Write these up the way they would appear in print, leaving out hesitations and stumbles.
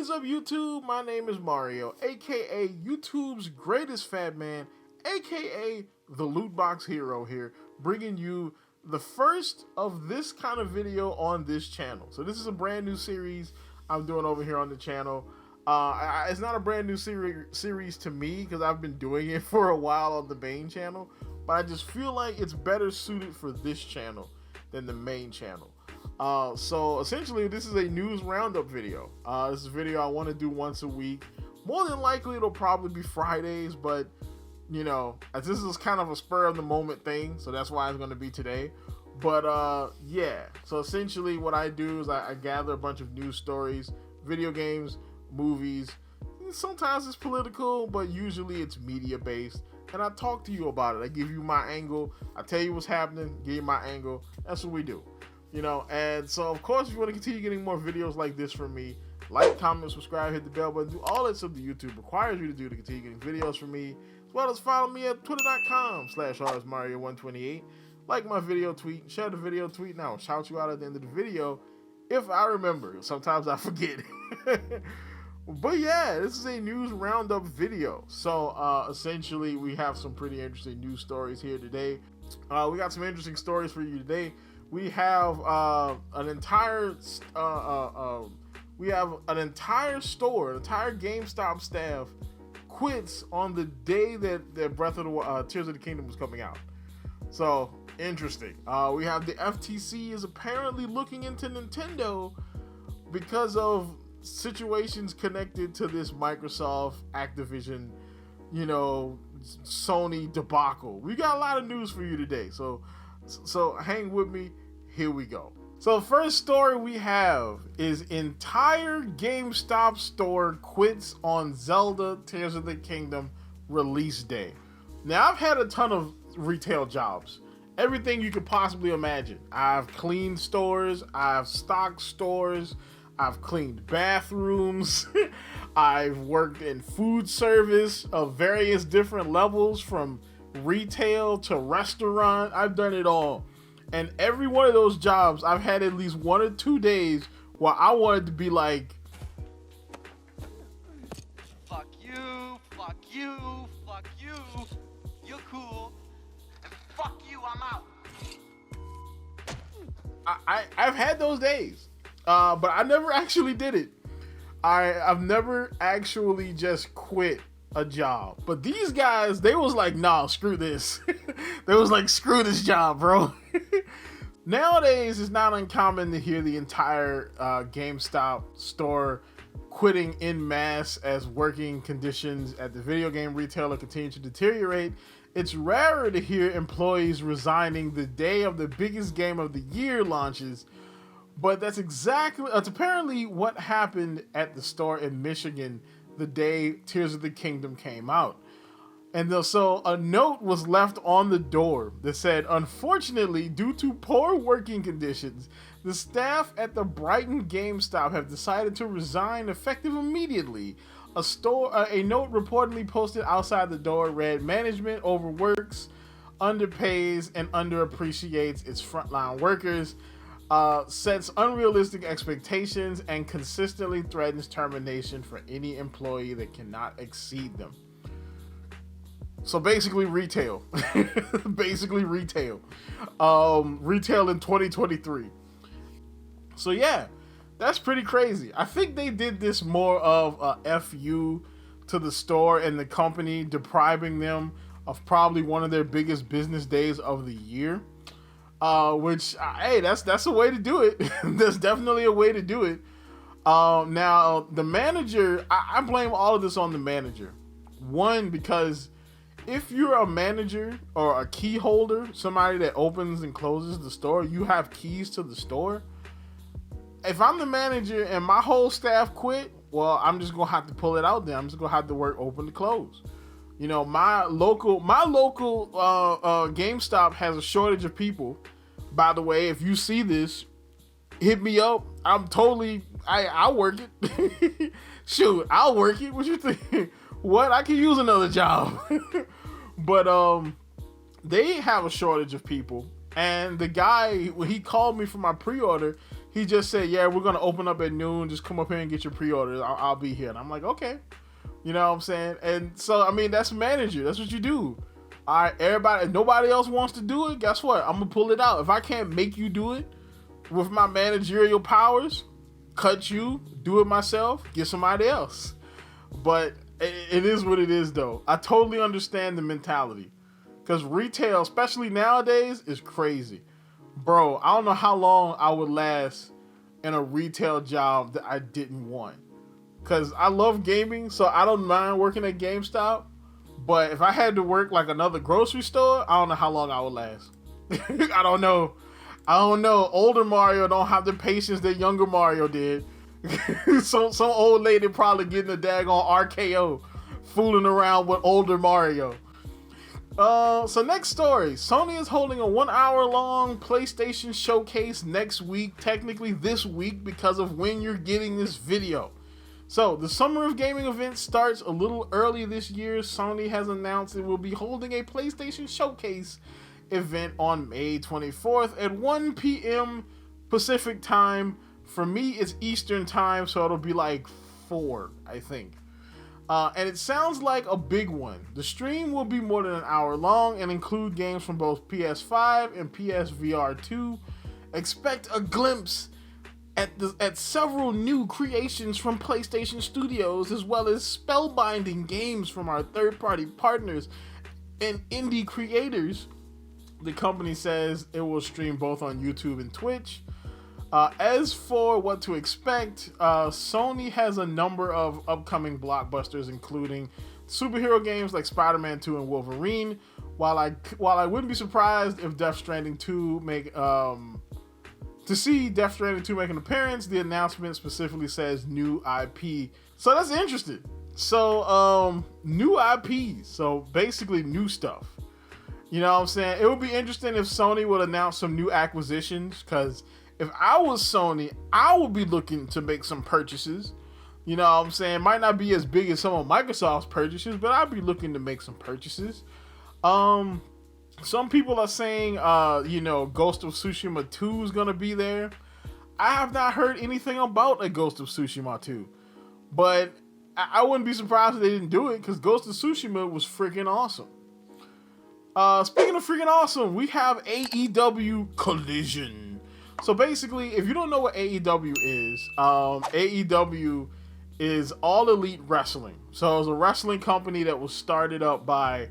is up, YouTube? My name is Mario, aka YouTube's greatest fat man, aka the Loot Box Hero here, bringing you the first of this kind of video on this channel. So this is a brand new series I'm doing over here on the channel. It's not a brand new series to me because I've been doing it for a while on the main channel, but I just feel like it's better suited for this channel than the main channel. So essentially this is a news roundup video. This is a video I want to do once a week. More than likely it'll probably be Fridays, but you know, as this is kind of a spur of the moment thing, so that's why it's going to be today. But yeah, so essentially what I do is I gather a bunch of news stories, video games, movies. Sometimes it's political, but usually it's media based, and I talk to you about it. I give you my angle, I tell you what's happening, give you my angle. That's what we do, you know. And so of course, if you want to continue getting more videos like this from me, like, comment, subscribe, hit the bell button, do all that stuff that YouTube requires you to do to continue getting videos from me, as well as follow me at twitter.com/rsmario128. Like my video, tweet, share the video, tweet, and I'll shout you out at the end of the video if I remember. Sometimes I forget. But yeah, this is a news roundup video. So essentially we have some pretty interesting news stories here today. We got some interesting stories for you today. We have an entire store, an entire GameStop staff quits on the day that Breath of the Tears of the Kingdom was coming out. So interesting. We have the FTC is apparently looking into Nintendo because of situations connected to this Microsoft, Activision, you know, Sony debacle. We got a lot of news for you today, so hang with me. Here we go. So the first story we have is entire GameStop store quits on Zelda Tears of the Kingdom release day. Now, I've had a ton of retail jobs, everything you could possibly imagine. I've cleaned stores, I've stocked stores, I've cleaned bathrooms, I've worked in food service of various different levels, from retail to restaurant. I've done it all. And every one of those jobs, I've had at least 1 or 2 days where I wanted to be like, fuck you, fuck you, fuck you, you're cool, and fuck you, I'm out. I've had those days, but I never actually did it. I've never actually just quit a job. But these guys, they was like, nah, screw this. They was like, screw this job, bro. Nowadays, it's not uncommon to hear the entire GameStop store quitting en masse as working conditions at the video game retailer continue to deteriorate. It's rarer to hear employees resigning the day of the biggest game of the year launches, but that's apparently what happened at the store in Michigan the day Tears of the Kingdom came out. And so a note was left on the door that said, unfortunately, due to poor working conditions, the staff at the Brighton GameStop have decided to resign effective immediately. A note reportedly posted outside the door read, management overworks, underpays, and underappreciates its frontline workers, sets unrealistic expectations, and consistently threatens termination for any employee that cannot exceed them. So basically retail. Basically retail. Retail in 2023. So yeah, that's pretty crazy. I think they did this more of a FU to the store and the company, depriving them of probably one of their biggest business days of the year. Which, hey, that's a way to do it. There's definitely a way to do it. Now, the manager, I blame all of this on the manager. One, because if you're a manager or a key holder, somebody that opens and closes the store, you have keys to the store. If I'm the manager and my whole staff quit, well, I'm just gonna have to pull it out there. I'm just gonna have to work open to close. You know, my local GameStop has a shortage of people. By the way, if you see this, hit me up. I'll work it. Shoot, I'll work it. What you think? What? I can use another job. But they have a shortage of people. And the guy, when he called me for my pre-order, he just said, yeah, we're going to open up at noon. Just come up here and get your pre-orders. I'll be here. And I'm like, okay. You know what I'm saying? And so, I mean, that's manager. That's what you do. All right, everybody, if nobody else wants to do it, guess what? I'm going to pull it out. If I can't make you do it with my managerial powers, cut you, do it myself, get somebody else. But it is what it is, though. I totally understand the mentality. Because retail, especially nowadays, is crazy. Bro, I don't know how long I would last in a retail job that I didn't want. Because I love gaming, so I don't mind working at GameStop. But if I had to work like another grocery store, I don't know how long I would last. I don't know. Older Mario don't have the patience that younger Mario did. Some old lady probably getting a daggone RKO fooling around with older Mario. So next story. Sony is holding a 1 hour long PlayStation Showcase next week. Technically this week because of when you're getting this video. So the Summer of Gaming event starts a little early this year. Sony has announced it will be holding a PlayStation Showcase event on May 24th at 1 p.m. Pacific time. For me, it's Eastern time, so it'll be like 4, I think. And it sounds like a big one. The stream will be more than an hour long and include games from both PS5 and PSVR 2. Expect a glimpse at several new creations from PlayStation Studios, as well as spellbinding games from our third-party partners and indie creators. The company says it will stream both on YouTube and Twitch. As for what to expect, Sony has a number of upcoming blockbusters, including superhero games like Spider-Man 2 and Wolverine. While I wouldn't be surprised if Death Stranding 2 make an appearance, the announcement specifically says new IP. So that's interesting. So new IPs. So basically new stuff. You know what I'm saying? It would be interesting if Sony would announce some new acquisitions, because if I was Sony, I would be looking to make some purchases. You know what I'm saying? Might not be as big as some of Microsoft's purchases, but I'd be looking to make some purchases. Some people are saying, Ghost of Tsushima 2 is going to be there. I have not heard anything about a Ghost of Tsushima 2. But I wouldn't be surprised if they didn't do it, because Ghost of Tsushima was freaking awesome. Speaking of freaking awesome, we have AEW Collision. So basically, if you don't know what AEW is, AEW is All Elite Wrestling. So it's a wrestling company that was started up by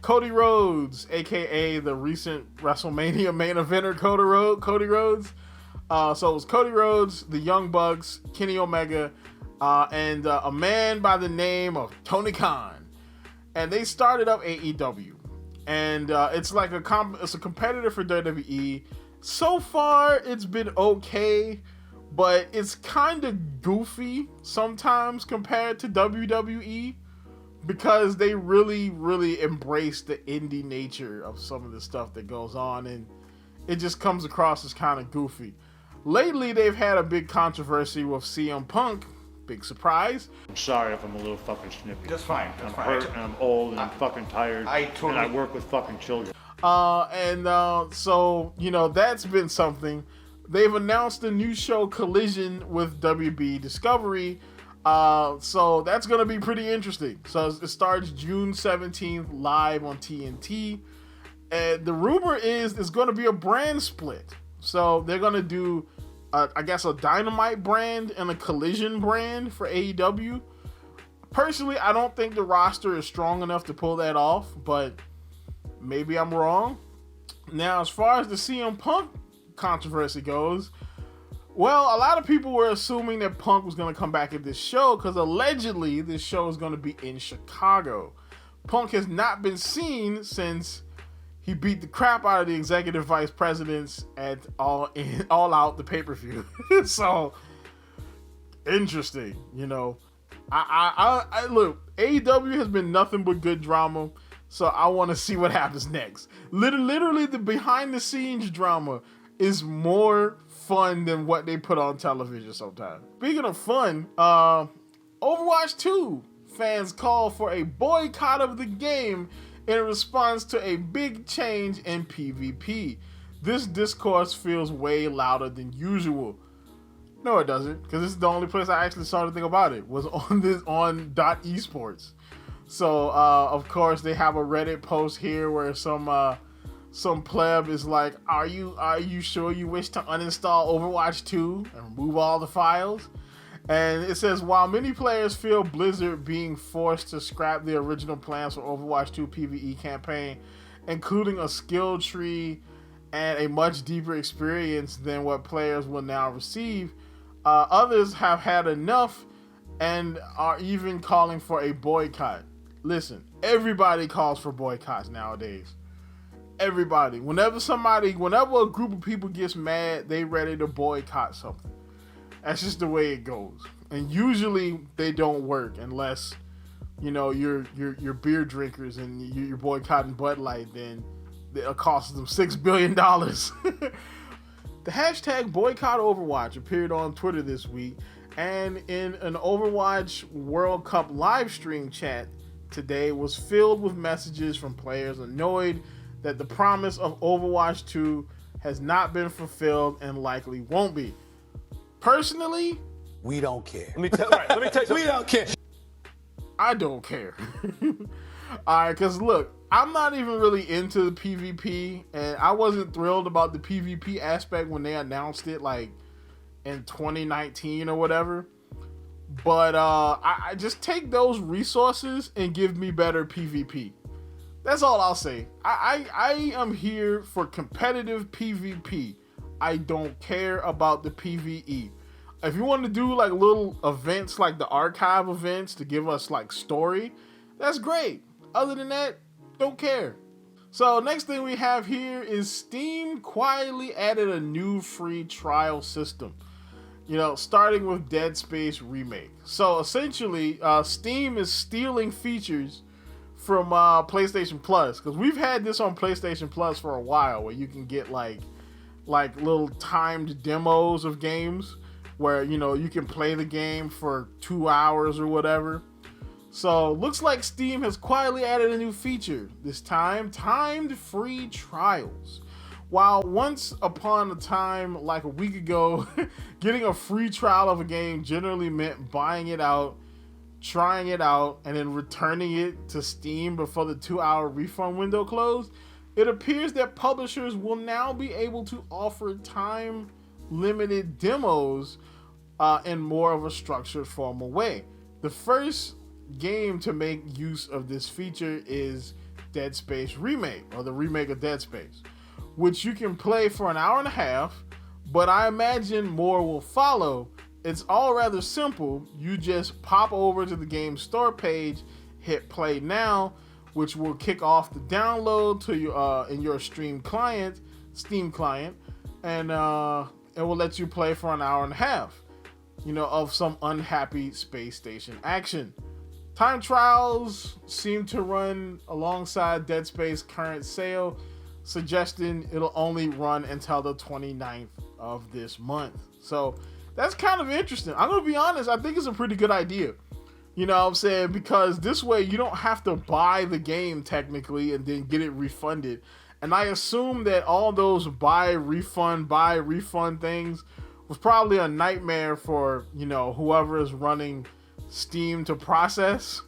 Cody Rhodes, aka the recent WrestleMania main eventer Cody Rhodes. So it was Cody Rhodes, the Young Bucks, Kenny Omega, and a man by the name of Tony Khan. And they started up AEW. And it's like it's a competitor for WWE. So far, it's been okay, but it's kind of goofy sometimes compared to WWE, because they really, really embrace the indie nature of some of the stuff that goes on, and it just comes across as kind of goofy. Lately, they've had a big controversy with CM Punk. Big surprise. I'm sorry if I'm a little fucking snippy. That's fine. I'm hurt and I'm old and I'm fucking tired. And I work with fucking children. So, that's been something. They've announced a new show, Collision, with WB Discovery. So that's going to be pretty interesting. So it starts June 17th live on TNT. And the rumor is it's going to be a brand split. So they're going to do, a Dynamite brand and a Collision brand for AEW. Personally, I don't think the roster is strong enough to pull that off, but maybe I'm wrong. Now, as far as the CM Punk controversy goes, well, a lot of people were assuming that Punk was going to come back at this show, because allegedly this show is going to be in Chicago. Punk has not been seen since he beat the crap out of the executive vice presidents at All Out, the pay-per-view. So, interesting, I look, AEW has been nothing but good drama, so I want to see what happens next. Literally, the behind-the-scenes drama is more fun than what they put on television sometimes. Speaking of fun, Overwatch 2 fans call for a boycott of the game in response to a big change in PvP. This discourse feels way louder than usual. No, it doesn't, because this is the only place I actually saw anything about it, was on .esports. So, of course, they have a Reddit post here where some pleb is like, are you sure you wish to uninstall Overwatch 2 and remove all the files? And it says, while many players feel Blizzard being forced to scrap the original plans for Overwatch 2 PvE campaign, including a skill tree and a much deeper experience than what players will now receive, others have had enough and are even calling for a boycott. Listen, everybody calls for boycotts nowadays. Everybody. Whenever a group of people gets mad, they ready to boycott something. That's just the way it goes. And usually they don't work unless, you're beer drinkers and you're boycotting Bud Light, then it costs them $6 billion. The hashtag boycott Overwatch appeared on Twitter this week, and in an Overwatch World Cup live stream chat today was filled with messages from players annoyed that the promise of Overwatch 2 has not been fulfilled and likely won't be. Personally, we don't care. Let me tell you something. We don't care. I don't care. All right, because look, I'm not even really into the PvP, and I wasn't thrilled about the PvP aspect when they announced it, like, in 2019 or whatever. But I just take those resources and give me better PvP. That's all I'll say. I am here for competitive PvP. I don't care about the PvE. If you want to do like little events like the archive events to give us like story, that's great. Other than that, don't care. So next thing we have here is Steam quietly added a new free trial system. Starting with Dead Space Remake. So essentially, Steam is stealing features from PlayStation Plus, because we've had this on PlayStation Plus for a while, where you can get like little timed demos of games where you can play the game for 2 hours or whatever. So looks like Steam has quietly added a new feature, this time timed free trials. While once upon a time, like a week ago, getting a free trial of a game generally meant buying it out, trying it out, and then returning it to Steam before the 2-hour refund window closed, it appears that publishers will now be able to offer time-limited demos in more of a structured, formal way. The first game to make use of this feature is Dead Space Remake, or the remake of Dead Space, which you can play for an hour and a half, but I imagine more will follow. It's all rather simple. You just pop over to the game store page, hit play now, which will kick off the download to you in your Steam client, and it will let you play for an hour and a half, of some unhappy space station action. Time trials seem to run alongside Dead Space current sale, suggesting it'll only run until the 29th of this month. So that's kind of interesting. I'm gonna be honest, I think it's a pretty good idea. You know what I'm saying? Because this way you don't have to buy the game technically and then get it refunded. And I assume that all those buy refund things was probably a nightmare for, whoever is running Steam to process.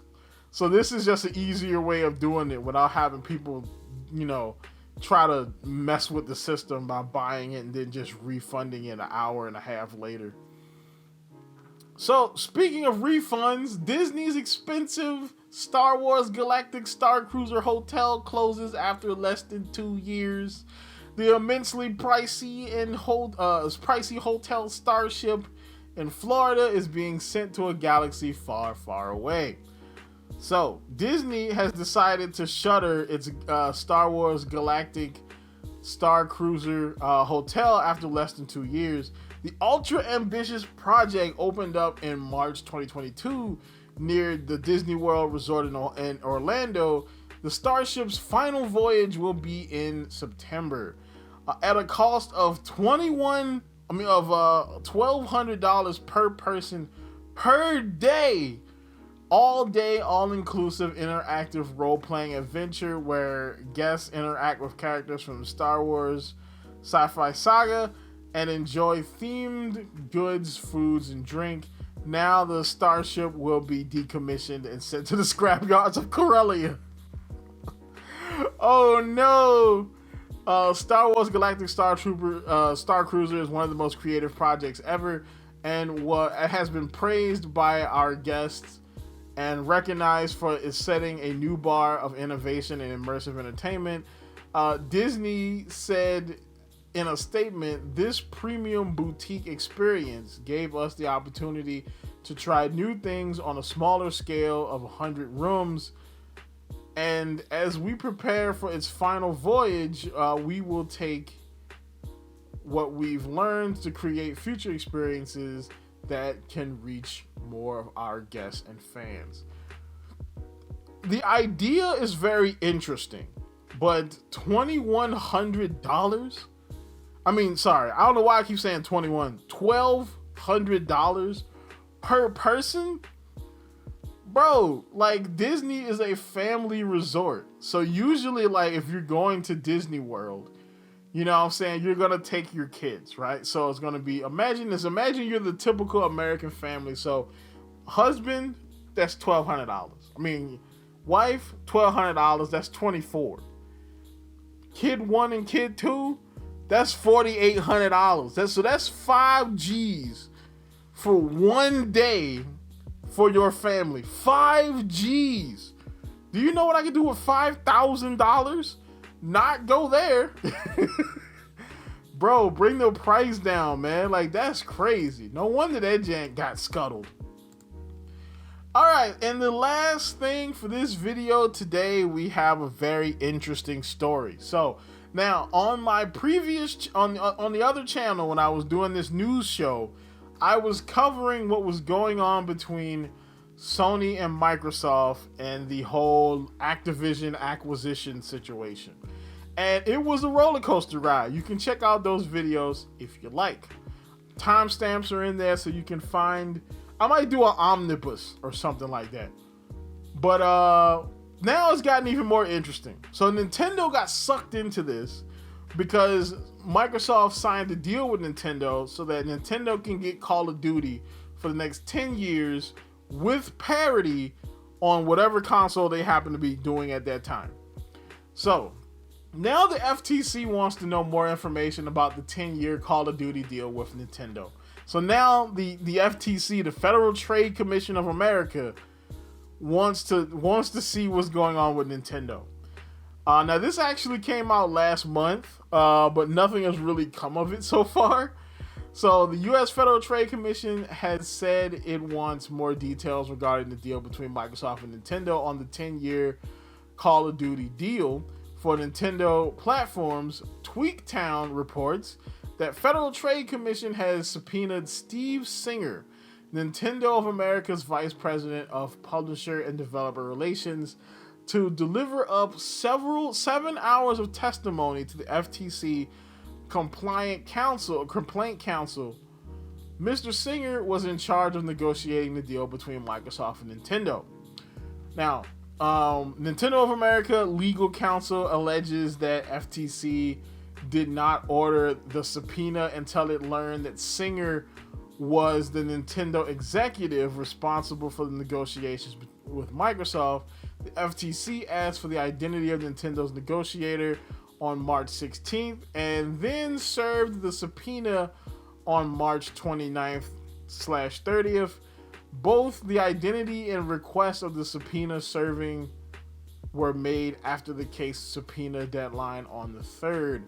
So this is just an easier way of doing it without having people, try to mess with the system by buying it and then just refunding it an hour and a half later. So, speaking of refunds, Disney's expensive Star Wars Galactic Starcruiser hotel closes after less than 2 years. The immensely pricey hotel Starship in Florida is being sent to a galaxy far, far away. So, Disney has decided to shutter its Star Wars Galactic Starcruiser hotel after less than 2 years. The ultra-ambitious project opened up in March 2022 near the Disney World Resort in Orlando. The Starship's final voyage will be in September. At a cost of $1,200 per person per day, all-inclusive interactive role-playing adventure where guests interact with characters from the Star Wars sci-fi saga and enjoy themed goods, foods, and drink. Now the starship will be decommissioned and sent to the scrapyards of Corellia. Oh no! Star Wars Galactic Starcruiser is one of the most creative projects ever, and it has been praised by our guests and recognized for its setting a new bar of innovation and immersive entertainment. Disney said in a statement, "This premium boutique experience gave us the opportunity to try new things on a smaller scale of 100 rooms. And as we prepare for its final voyage, we will take what we've learned to create future experiences that can reach more of our guests and fans." The idea is very interesting, but $2,100? I mean, sorry, I don't know why I keep saying 21. $1,200 per person? Bro, like, Disney is a family resort. So usually, like, if you're going to Disney World, you know what I'm saying, you're going to take your kids, right? So it's going to be, imagine this. Imagine you're the typical American family. So husband, that's $1,200. I mean, wife, $1,200. That's $2,400. Kid 1 and kid 2, that's $4,800. So that's 5 G's for one day for your family. 5 G's. Do you know what I can do with $5,000? Not go there. Bro, bring the price down, man. Like, that's crazy. No wonder that jank got scuttled. All right, and the last thing for this video today, we have a very interesting story. So now on my previous, on the other channel, when I was doing this news show, I was covering what was going on between Sony and Microsoft and the whole Activision acquisition situation. And it was a roller coaster ride. You can check out those videos if you like. Timestamps are in there so you can find, I might do an omnibus or something like that. But now it's gotten even more interesting. So Nintendo got sucked into this because Microsoft signed a deal with Nintendo so that Nintendo can get Call of Duty for the next 10 years with parity on whatever console they happen to be doing at that time. So now the FTC wants to know more information about the 10-year Call of Duty deal with Nintendo. So now the FTC, the Federal Trade Commission of America, wants to see what's going on with Nintendo. Now this actually came out last month, but nothing has really come of it so far. So the U.S. Federal Trade Commission has said it wants more details regarding the deal between Microsoft and Nintendo on the 10-year Call of Duty deal for Nintendo platforms. Tweaktown reports that Federal Trade Commission has subpoenaed Steve Singer, Nintendo of America's Vice President of Publisher and Developer Relations, to deliver up 7 hours of testimony to the FTC complaint counsel. Mr. Singer was in charge of negotiating the deal between Microsoft and Nintendo. Now, Nintendo of America legal counsel alleges that FTC did not order the subpoena until it learned that Singer was the Nintendo executive responsible for the negotiations with Microsoft. The FTC asked for the identity of Nintendo's negotiator on March 16th and then served the subpoena on March 29th/30th. Both the identity and request of the subpoena serving were made after the case subpoena deadline on the 3rd.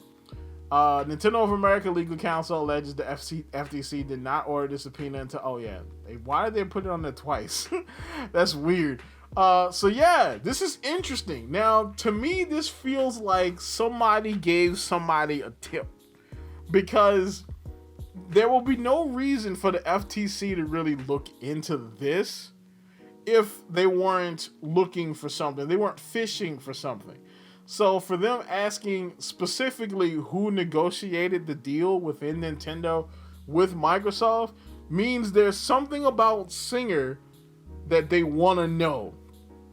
Nintendo of America legal counsel alleges the FTC did not order the subpoena until, why did they put it on there twice? That's weird. So yeah, this is interesting. Now, to me, this feels like somebody gave somebody a tip, because there will be no reason for the FTC to really look into this if they weren't looking for something. They weren't fishing for something. So for them asking specifically who negotiated the deal within Nintendo with Microsoft means there's something about Singer that they want to know.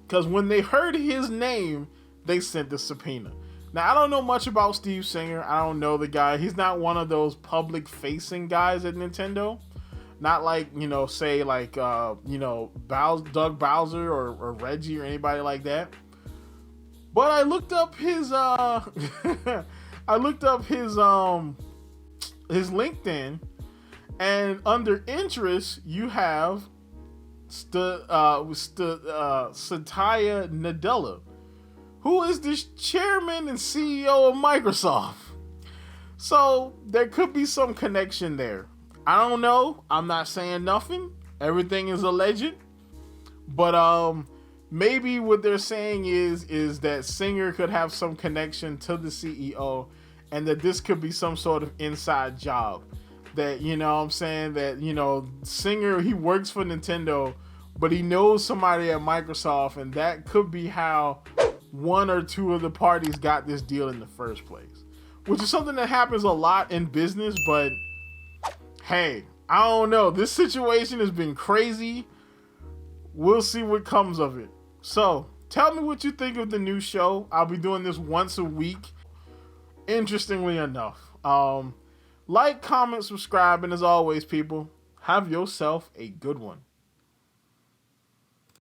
Because when they heard his name, they sent the subpoena. Now, I don't know much about Steve Singer. I don't know the guy. He's not one of those public-facing guys at Nintendo. Not like, say like, Doug Bowser or Reggie or anybody like that. But I looked up his, his LinkedIn, and under interests, you have Satya Nadella, who is the chairman and CEO of Microsoft. So there could be some connection there. I don't know. I'm not saying nothing. Everything is alleged. But maybe what they're saying is that Singer could have some connection to the CEO, and that this could be some sort of inside job. That, I'm saying that, Singer, he works for Nintendo, but he knows somebody at Microsoft, and that could be how one or two of the parties got this deal in the first place. Which is something that happens a lot in business, but hey, I don't know. This situation has been crazy. We'll see what comes of it. So, tell me what you think of the new show. I'll be doing this once a week, interestingly enough. Like, comment, subscribe, and as always, people, have yourself a good one.